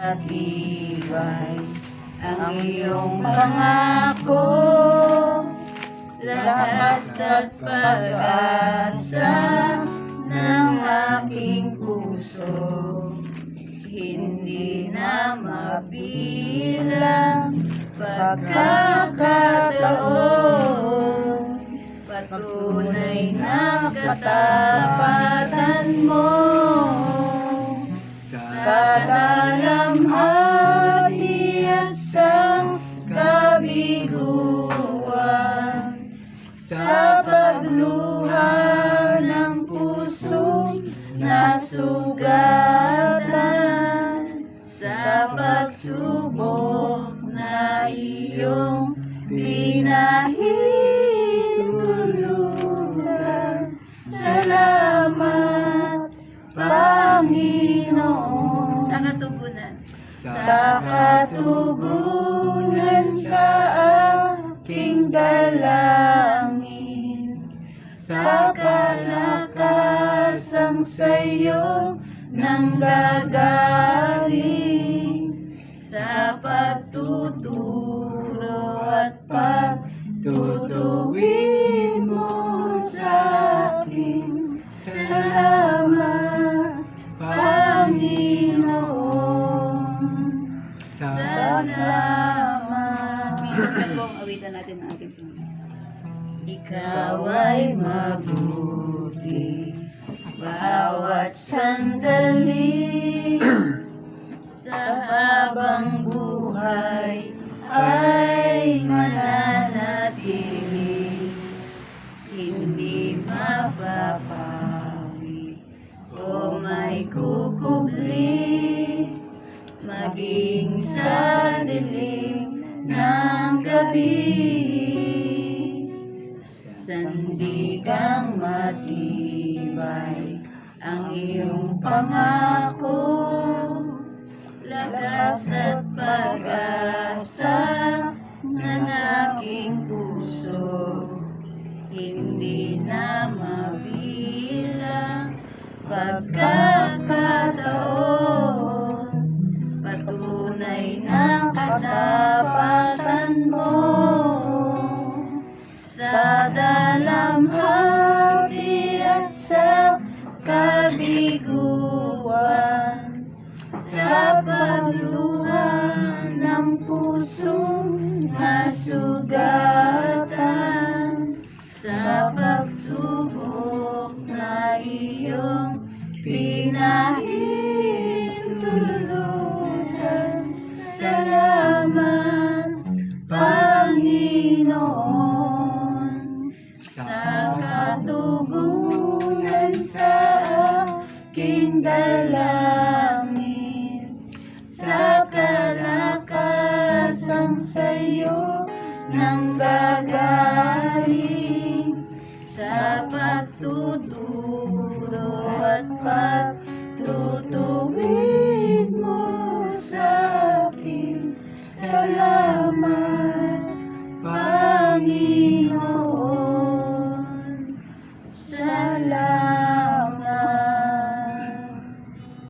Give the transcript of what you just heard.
matibay ang iyong pangako, lakas at pag-asa ng aking puso. Hindi na mabilang pagkakataon, patunay na katapatan mo sa dalamhati at sa kabiguan, sa pagluha ng pusong nasugatan, sa pagsubok na iyong pinahintulutan. Salamat, Panginoon, Sa katugunan. sa katugunan sa aking dalangin, sa kalakasang sa'yo nanggagaling, sa pagtuturo at pagtutuwid mo sa akin. Salamat, Panginoon. Salamat. Minsan na po ang awitan natin ng ating Panginoon. Ikaw ay mabuti bawat sandali, sa habang buhay ay mananatili, hindi mapapawi o may kukubli, maging sa dilim ng gabi. Sandigang matibay ang iyong pangako, lakas at pag-asa ng aking puso. Hindi na mabilang pagkakataon, patunay na katapatan mo sa dalamhati at sa kabiguan, sa pagluha ng pusong nasugatan, sa pagsubok na iyong pinahintulutan. Salamat, Panginoon, sa katugunan sa aking dalangin, sa kalakasang sa'yo nanggagaling, sa pagtuturo at pagtutuwid mo sa akin. Salamat,